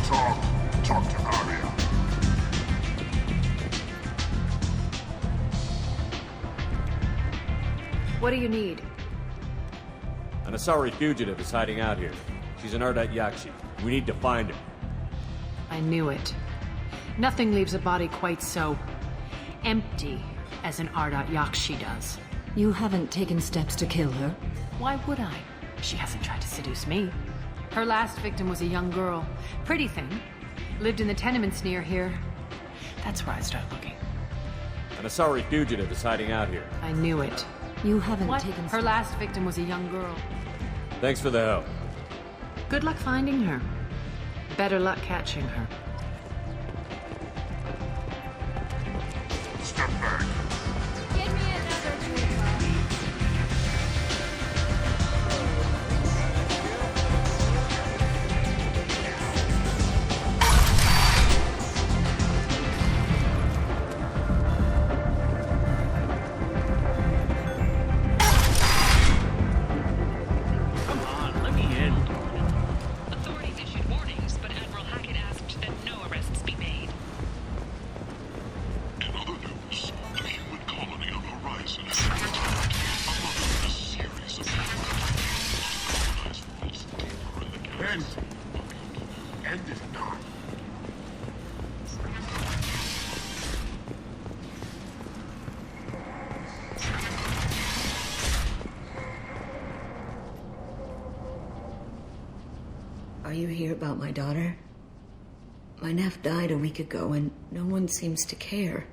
Talk to Arya. What do you need? An Asari fugitive is hiding out here. She's an Ardat-Yakshi. We need to find her. I knew it. Nothing leaves a body quite so empty as an Ardat-Yakshi does. You haven't taken steps to kill her? Why would I? She hasn't tried to seduce me. Her last victim was a young girl. Pretty thing. Lived in the tenements near here. That's where I started looking. An Asari fugitive is hiding out here. I knew it. You haven't What? taken Her last victim was a young girl. Thanks for the help. Good luck finding her. Better luck catching her. Step back. Give me another toolbox. Come on, let me in. Authorities issued warnings, but Admiral Hackett asked that no arrests be made. In other news, the human colony on Horizon has been attacked among a series of colonized worlds deeper in the galaxy. End it not. Are you here about my daughter? My nephew died a week ago and no one seems to care.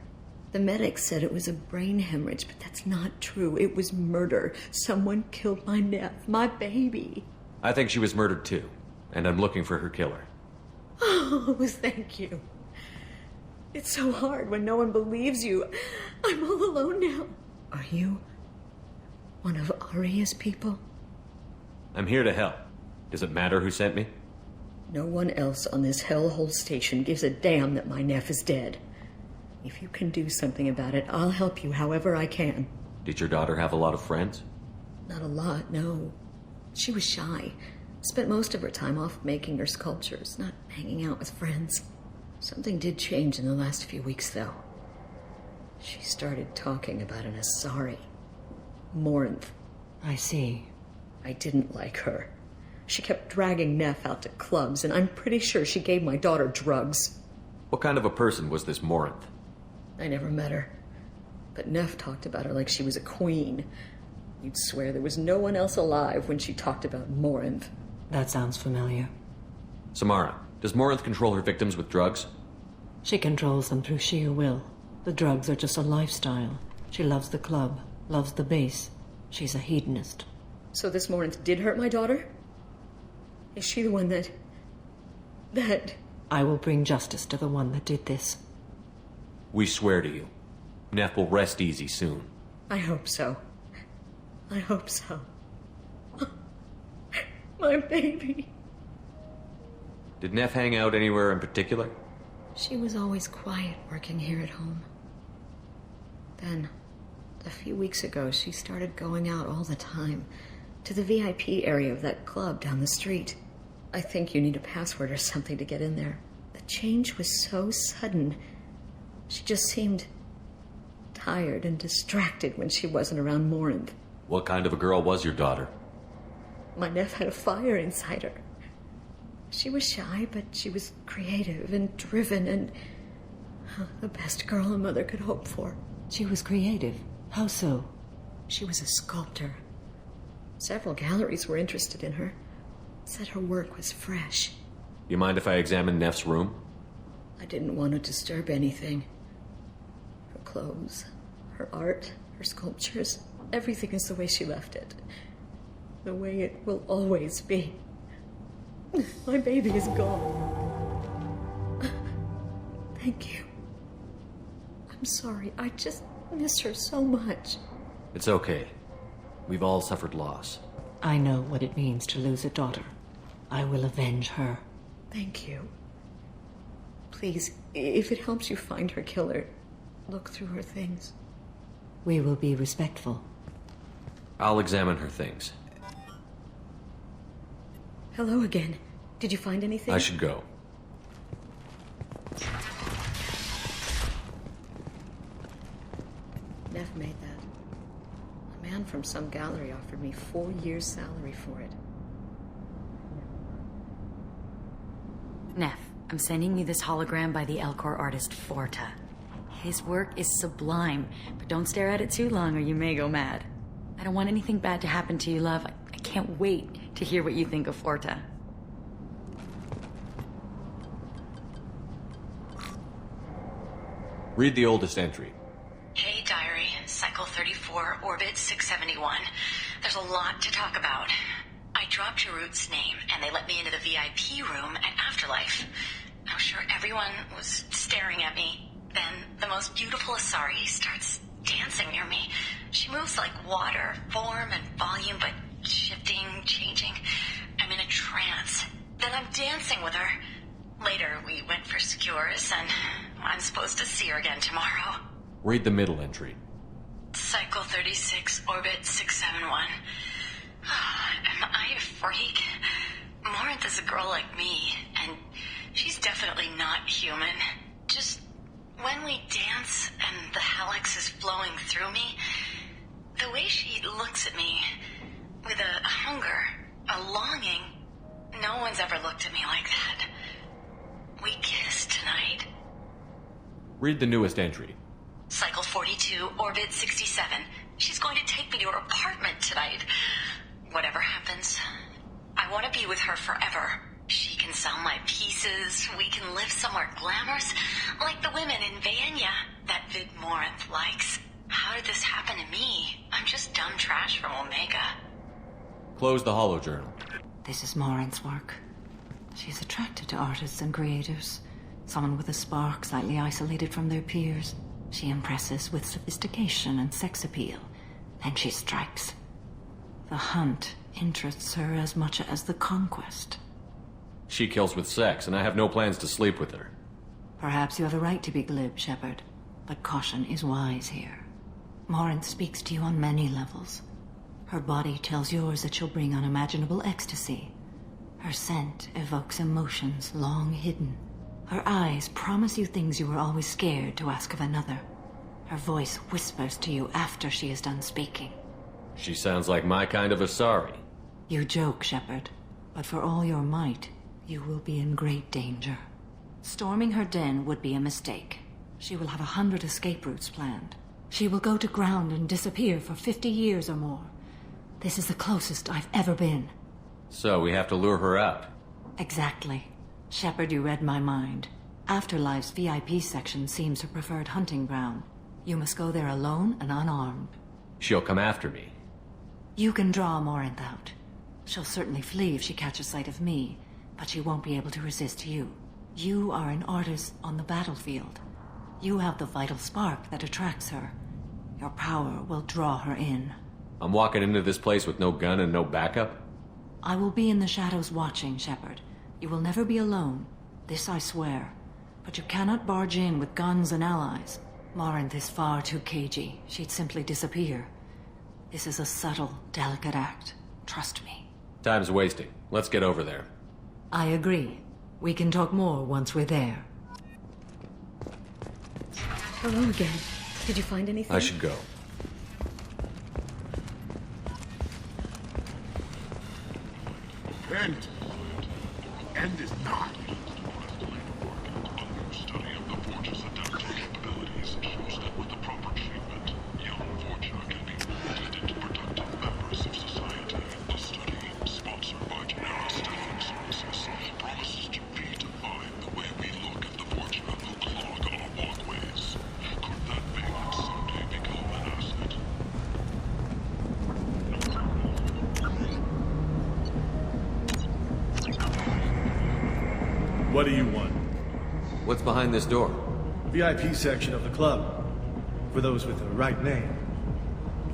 The medics said it was a brain hemorrhage, but that's not true. It was murder. Someone killed my nephew, my baby. I think she was murdered too, and I'm looking for her killer. Oh, thank you. It's so hard when no one believes you. I'm all alone now. Are you one of Arya's people? I'm here to help. Does it matter who sent me? No one else on this hellhole station gives a damn that my nephew is dead. If you can do something about it, I'll help you however I can. Did your daughter have a lot of friends? Not a lot, no. She was shy. Spent most of her time off making her sculptures, not hanging out with friends. Something did change in the last few weeks, though. She started talking about an Asari. Morinth. I see. I didn't like her. She kept dragging Neff out to clubs, and I'm pretty sure she gave my daughter drugs. What kind of a person was this Morinth? I never met her. But Neff talked about her like she was a queen. You'd swear there was no one else alive when she talked about Morinth. That sounds familiar. Samara, does Morinth control her victims with drugs? She controls them through sheer will. The drugs are just a lifestyle. She loves the club, loves the base. She's a hedonist. So this Morinth did hurt my daughter? Is she the one that... I will bring justice to the one that did this. We swear to you. Neff will rest easy soon. I hope so. I hope so. My baby. Did Neff hang out anywhere in particular? She was always quiet working here at home. Then, a few weeks ago, she started going out all the time to the VIP area of that club down the street. I think you need a password or something to get in there. The change was so sudden. She just seemed tired and distracted when she wasn't around Morinth. What kind of a girl was your daughter? My nephew had a fire inside her. She was shy, but she was creative and driven and the best girl a mother could hope for. She was creative. How so? She was a sculptor. Several galleries were interested in her. Said her work was fresh. You mind if I examine Neff's room? I didn't want to disturb anything. Her clothes, her art, her sculptures, everything is the way she left it. The way it will always be. My baby is gone. Thank you. I'm sorry. I just miss her so much. It's okay. We've all suffered loss. I know what it means to lose a daughter. I will avenge her. Thank you. Please, if it helps you find her killer, look through her things. We will be respectful. I'll examine her things. Hello again. Did you find anything? I should go. from some gallery offered me 4 years' salary for it. Neff, I'm sending you this hologram by the Elcor artist Forta. His work is sublime, but don't stare at it too long or you may go mad. I don't want anything bad to happen to you, love. I can't wait to hear what you think of Forta. Read the oldest entry. Hey, diary. Cycle 34, orbit 671. There's a lot to talk about. I dropped Jarut's name, and they let me into the VIP room at Afterlife. I'm sure everyone was staring at me. Then the most beautiful Asari starts dancing near me. She moves like water, form and volume, but shifting, changing. I'm in a trance. Then I'm dancing with her. Later, we went for skewers, and I'm supposed to see her again tomorrow. Read the middle entry. Cycle 36, orbit 671. Am I a freak? Morinth is a girl like me, and she's definitely not human. Just when we dance and the helix is flowing through me, the way she looks at me with a hunger, a longing, no one's ever looked at me like that. We kissed tonight. Read the newest entry. Cycle 42, orbit 67. She's going to take me to her apartment tonight. Whatever happens, I want to be with her forever. She can sell my pieces. We can live somewhere glamorous, like the women in Vanya that Vid Morinth likes. How did this happen to me? I'm just dumb trash from Omega. Close the holojournal. This is Morinth's work. She's attracted to artists and creators. Someone with a spark, slightly isolated from their peers. She impresses with sophistication and sex appeal. Then she strikes. The hunt interests her as much as the conquest. She kills with sex, and I have no plans to sleep with her. Perhaps you have a right to be glib, Shepard, but caution is wise here. Morinth speaks to you on many levels. Her body tells yours that she'll bring unimaginable ecstasy. Her scent evokes emotions long hidden. Her eyes promise you things you were always scared to ask of another. Her voice whispers to you after she is done speaking. She sounds like my kind of Asari. You joke, Shepard, but for all your might, you will be in great danger. Storming her den would be a mistake. She will have 100 escape routes planned. She will go to ground and disappear for 50 years or more. This is the closest I've ever been. So we have to lure her out. Exactly. Shepard, you read my mind. Afterlife's VIP section seems her preferred hunting ground. You must go there alone and unarmed. She'll come after me. You can draw Morinth out. She'll certainly flee if she catches sight of me, but she won't be able to resist you. You are an artist on the battlefield. You have the vital spark that attracts her. Your power will draw her in. I'm walking into this place with no gun and no backup? I will be in the shadows watching, Shepard. You will never be alone. This I swear. But you cannot barge in with guns and allies. Morinth is far too cagey. She'd simply disappear. This is a subtle, delicate act. Trust me. Time's wasting. Let's get over there. I agree. We can talk more once we're there. Hello again. Did you find anything? I should go. End is not. Study of the Forge's adaptive capabilities shows that with the proper treatment, young Forger can be molded into productive members of society. The study, sponsored by Genera Staffing Services, promises to redefine the way we look at the Forger who clog our walkways. Could that payment someday become an asset? What do you want? What's behind this door? VIP section of the club. For those with the right name.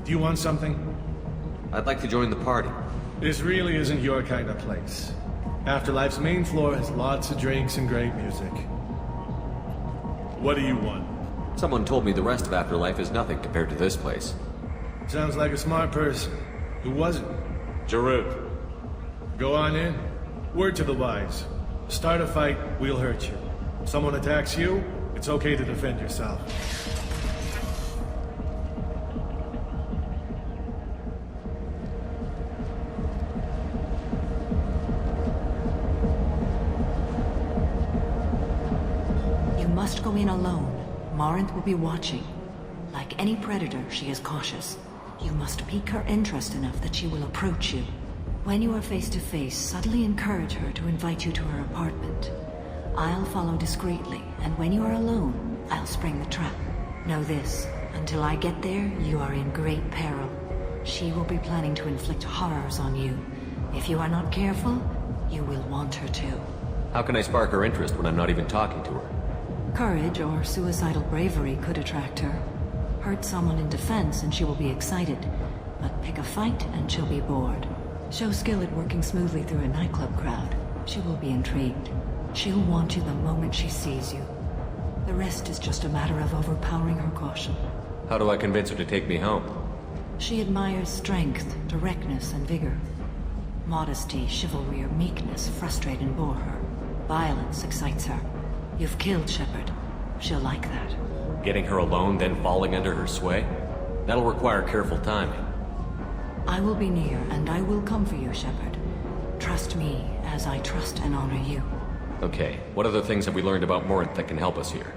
Do you want something? I'd like to join the party. This really isn't your kind of place. Afterlife's main floor has lots of drinks and great music. What do you want? Someone told me the rest of Afterlife is nothing compared to this place. Sounds like a smart person. Who was it? Jarut. Go on in. Word to the wise. Start a fight, we'll hurt you. Someone attacks you, it's okay to defend yourself. must go in alone. Morinth will be watching. Like any predator, she is cautious. You must pique her interest enough that she will approach you. When you are face to face, subtly encourage her to invite you to her apartment. I'll follow discreetly, and when you are alone, I'll spring the trap. Know this, until I get there, you are in great peril. She will be planning to inflict horrors on you. If you are not careful, you will want her to. How can I spark her interest when I'm not even talking to her? Courage or suicidal bravery could attract her. Hurt someone in defense and she will be excited, but pick a fight and she'll be bored. Show skill at working smoothly through a nightclub crowd. She will be intrigued. She'll want you the moment she sees you. The rest is just a matter of overpowering her caution. How do I convince her to take me home? She admires strength, directness, and vigor. Modesty, chivalry, or meekness frustrate and bore her. Violence excites her. You've killed Shepard. She'll like that. Getting her alone, then falling under her sway? That'll require careful timing. I will be near, and I will come for you, Shepard. Trust me, as I trust and honor you. Okay, what other things have we learned about Morinth that can help us here?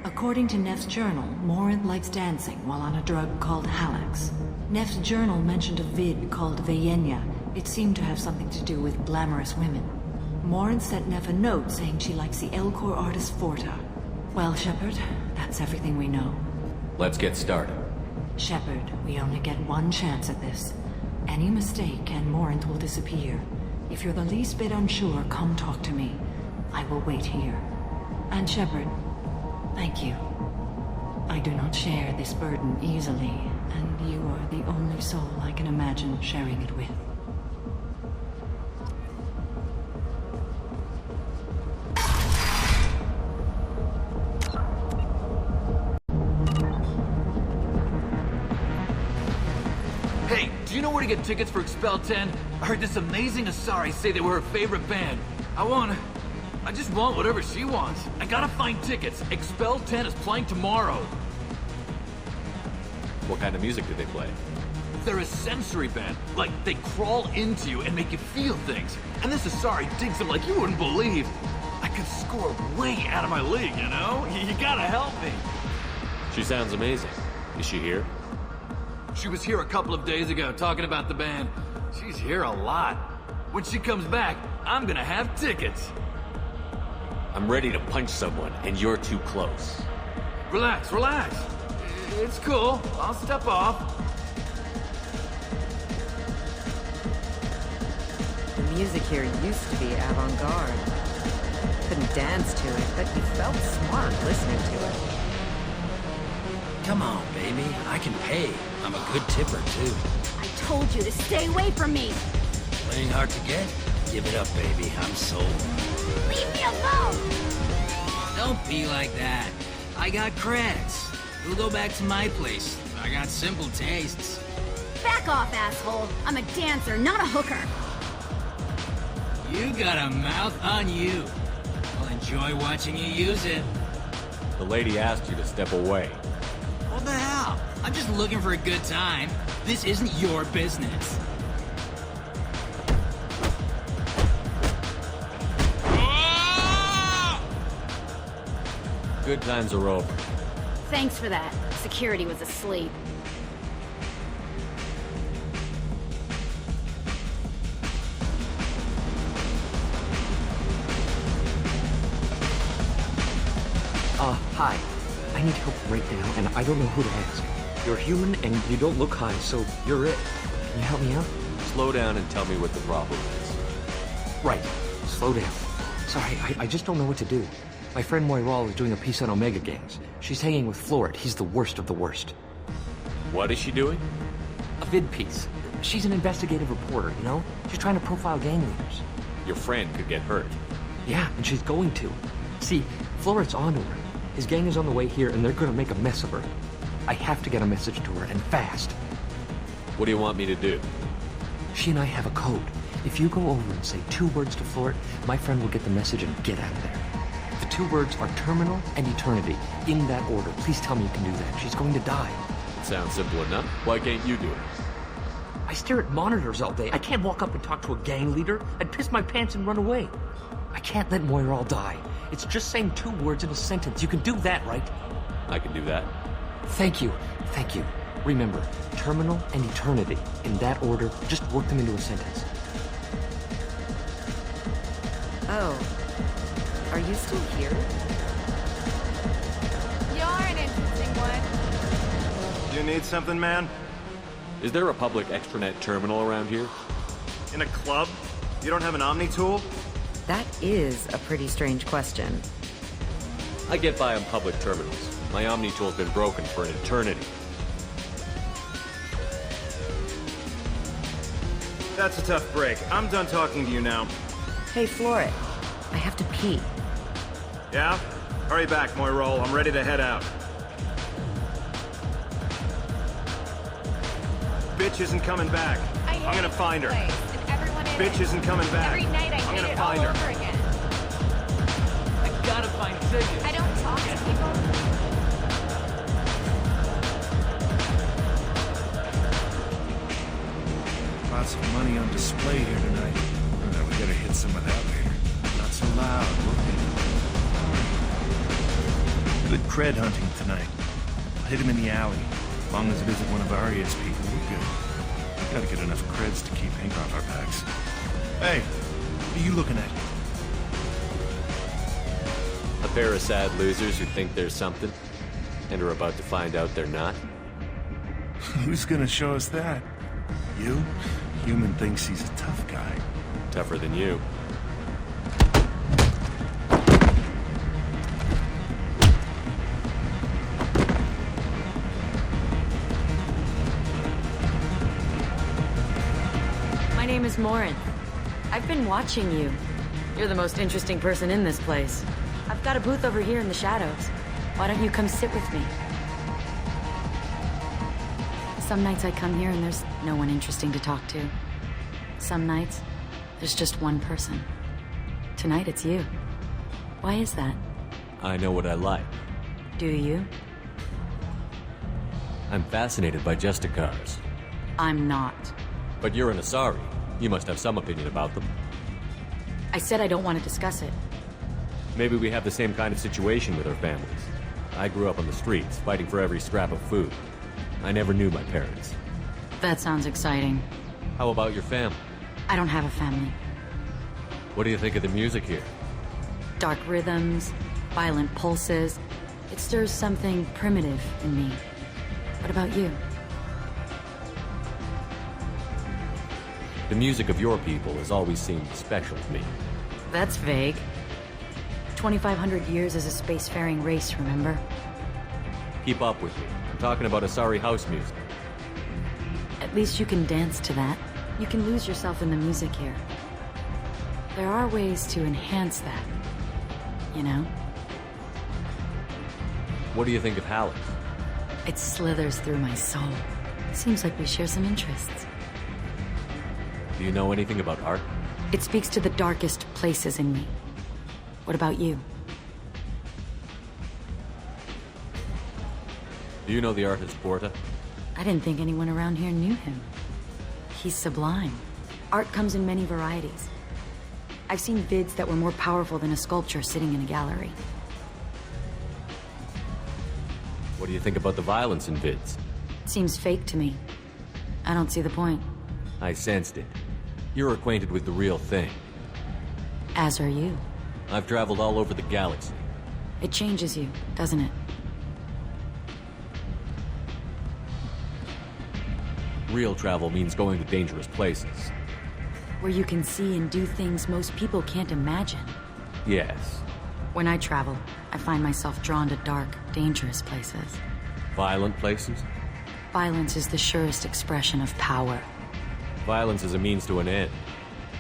According to Neff's journal, Morinth likes dancing while on a drug called Halax. Neff's journal mentioned a vid called Vayenya. It seemed to have something to do with glamorous women. Morinth sent Neff a note saying she likes the Elcor artist Forta. Well, Shepard, that's everything we know. Let's get started. Shepard, we only get one chance at this. Any mistake and Morinth will disappear. If you're the least bit unsure, come talk to me. I will wait here. And Shepard, thank you. I do not share this burden easily, and you are the only soul I can imagine sharing it with. Hey, do you know where to get tickets for Expel 10? I heard this amazing Asari say they were her favorite band. I just want whatever she wants. I gotta find tickets. Expel 10 is playing tomorrow. What kind of music do they play? They're a sensory band. Like, they crawl into you and make you feel things. And this Asari digs them like you wouldn't believe. I could score way out of my league, you know? You gotta help me. She sounds amazing. Is she here? She was here a couple of days ago talking about the band. She's here a lot. When she comes back, I'm gonna have tickets. I'm ready to punch someone, and you're too close. Relax, relax. It's cool. I'll step off. The music here used to be avant-garde. Couldn't dance to it, but you felt smart listening to it. Come on, baby. I can pay. I'm a good tipper, too. I told you to stay away from me. Playing hard to get? Give it up, baby. I'm sold. Leave me alone! Don't be like that. I got credits. We'll go back to my place. I got simple tastes. Back off, asshole. I'm a dancer, not a hooker. You got a mouth on you. I'll enjoy watching you use it. The lady asked you to step away. What the hell? I'm just looking for a good time. This isn't your business. Good times are over. Thanks for that. Security was asleep. Hi. I need help right now, and I don't know who to ask. You're human, and you don't look high, so you're it. Can you help me out? Slow down and tell me what the problem is. Right. Slow down. Sorry, I just don't know what to do. My friend Moiral is doing a piece on Omega Gangs. She's hanging with Florid. He's the worst of the worst. What is she doing? A vid piece. She's an investigative reporter, you know? She's trying to profile gang leaders. Your friend could get hurt. Yeah, and she's going to. See, Florid's onto her. His gang is on the way here, and they're gonna make a mess of her. I have to get a message to her, and fast. What do you want me to do? She and I have a code. If you go over and say 2 words to Florid, my friend will get the message and get out of there. The 2 words are terminal and eternity, in that order. Please tell me you can do that. She's going to die. It sounds simple enough. Why can't you do it? I stare at monitors all day. I can't walk up and talk to a gang leader. I'd piss my pants and run away. I can't let Moiral die. It's just saying 2 words in a sentence. You can do that, right? I can do that. Thank you. Thank you. Remember, terminal and eternity. In that order, just work them into a sentence. Oh. Are you still here? You're an interesting one. You need something, man? Is there a public extranet terminal around here? In a club? You don't have an Omni tool? That is a pretty strange question. I get by on public terminals. My Omni tool's been broken for an eternity. That's a tough break. I'm done talking to you now. Hey, Floret. I have to pee. Yeah? Hurry back, Moirol. I'm ready to head out. Bitch isn't coming back. I'm gonna find her. Bitch isn't coming back. Every night I'm gonna it find all her. over again. I gotta find tickets. I don't talk to people. Lots of money on display here tonight. We gotta hit some of that later. Not so loud, okay? Good cred hunting tonight. I'll hit him in the alley. As long as it isn't one of Arya's people, we're good. We gotta get enough creds to keep ink off our backs. Hey, what are you looking at? A pair of sad losers who think there's something, and are about to find out they're not. Who's gonna show us that? You? Human thinks he's a tough guy. Tougher than you. My name is Morin. I've been watching you. You're the most interesting person in this place. I've got a booth over here in the shadows. Why don't you come sit with me? Some nights I come here and there's no one interesting to talk to. Some nights, there's just one person. Tonight it's you. Why is that? I know what I like. Do you? I'm fascinated by Justicars. I'm not. But you're an Asari. You must have some opinion about them. I said I don't want to discuss it. Maybe we have the same kind of situation with our families. I grew up on the streets, fighting for every scrap of food. I never knew my parents. That sounds exciting. How about your family? I don't have a family. What do you think of the music here? Dark rhythms, violent pulses. It stirs something primitive in me. What about you? The music of your people has always seemed special to me. That's vague. 2,500 years as a spacefaring race, remember? Keep up with me. I'm talking about Asari house music. At least you can dance to that. You can lose yourself in the music here. There are ways to enhance that, you know? What do you think of Halleck? It slithers through my soul. Seems like we share some interests. Do you know anything about art? It speaks to the darkest places in me. What about you? Do you know the artist Porta? I didn't think anyone around here knew him. He's sublime. Art comes in many varieties. I've seen vids that were more powerful than a sculpture sitting in a gallery. What do you think about the violence in vids? It seems fake to me. I don't see the point. I sensed it. You're acquainted with the real thing. As are you. I've traveled all over the galaxy. It changes you, doesn't it? Real travel means going to dangerous places. Where you can see and do things most people can't imagine. Yes. When I travel, I find myself drawn to dark, dangerous places. Violent places? Violence is the surest expression of power. Violence is a means to an end.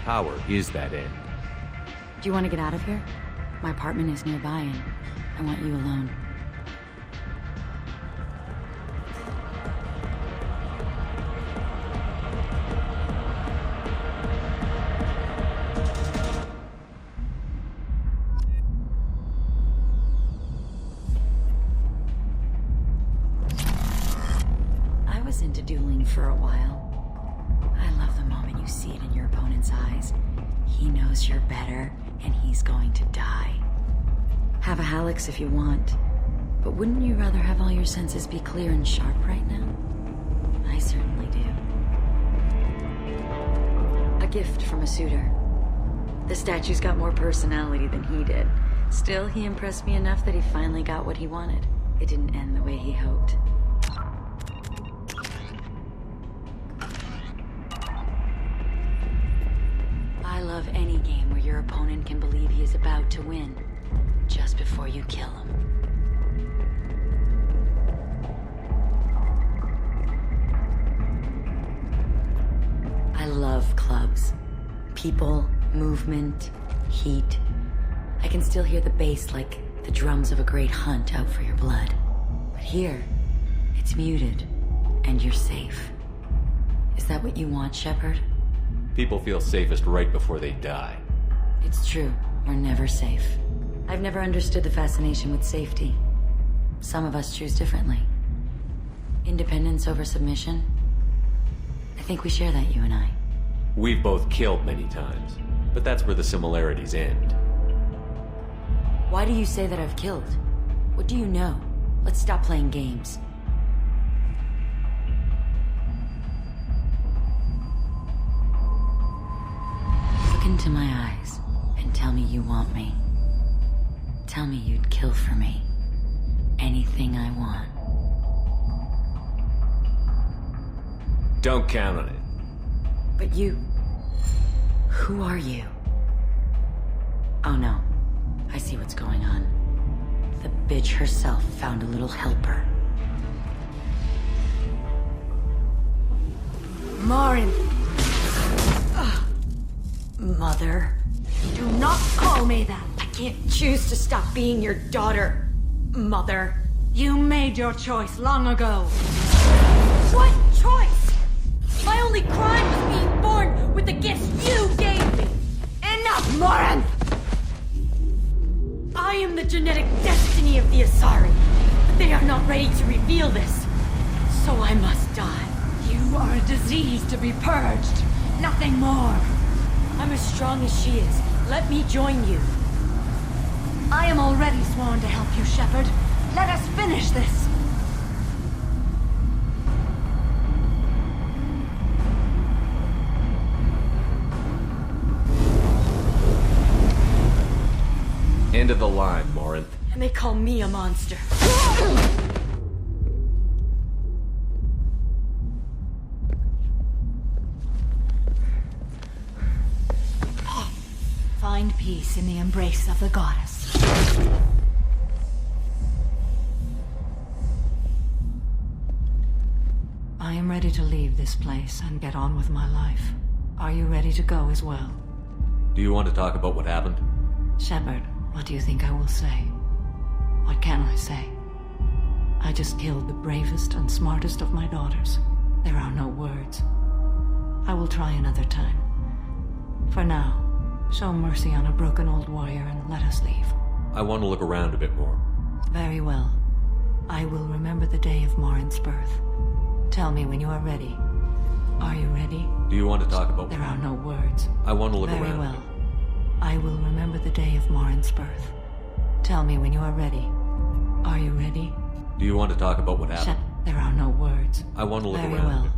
Power is that end. Do you want to get out of here? My apartment is nearby and I want you alone. I was into dueling for a while. I love the moment you see it in your opponent's eyes. He knows you're better, and he's going to die. Have a Hallex if you want. But wouldn't you rather have all your senses be clear and sharp right now? I certainly do. A gift from a suitor. The statue's got more personality than he did. Still, he impressed me enough that he finally got what he wanted. It didn't end the way he hoped. I love any game where your opponent can believe he is about to win, just before you kill him. I love clubs. People, movement, heat. I can still hear the bass like the drums of a great hunt out for your blood. But here, it's muted, and you're safe. Is that what you want, Shepard? People feel safest right before they die. It's true. We're never safe. I've never understood the fascination with safety. Some of us choose differently. Independence over submission? I think we share that, you and I. We've both killed many times, but that's where the similarities end. Why do you say that I've killed? What do you know? Let's stop playing games. Look into my eyes and tell me you want me. Tell me you'd kill for me. Anything I want. Don't count on it. But you... Who are you? Oh no. I see what's going on. The bitch herself found a little helper. Marin! Mother. Do not call me that! I can't choose to stop being your daughter, Mother. You made your choice long ago. What choice? My only crime was being born with the gifts you gave me! Enough, Marin! I am the genetic destiny of the Asari, but they are not ready to reveal this, so I must die. You are a disease to be purged, nothing more. I'm as strong as she is. Let me join you. I am already sworn to help you, Shepard. Let us finish this. End of the line, Morinth. And they call me a monster. Find peace in the embrace of the goddess. I am ready to leave this place and get on with my life. Are you ready to go as well? Do you want to talk about what happened? Shepard, what do you think I will say? What can I say? I just killed the bravest and smartest of my daughters. There are no words. I will try another time. For now, show mercy on a broken old warrior and let us leave. I want to look around a bit more. Very well. I will remember the day of Morin's birth. Tell me when you are ready. Are you ready? Do you want to talk about... There are no words. I want to look around. Very well. I will remember the day of Morin's birth. Tell me when you are ready. Are you ready? Do you want to talk about what happened? There are no words. I want to look around. Very well.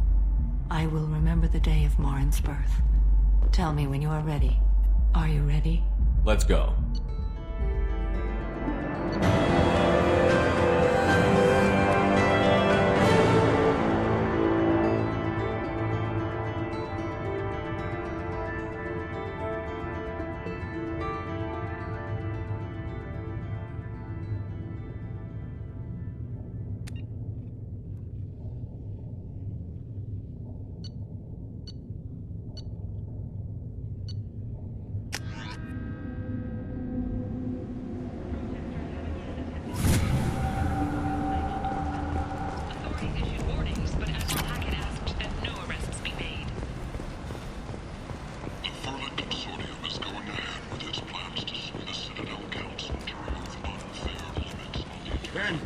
I will remember the day of Morin's birth. Tell me when you are ready. Are you ready? Let's go. Ben!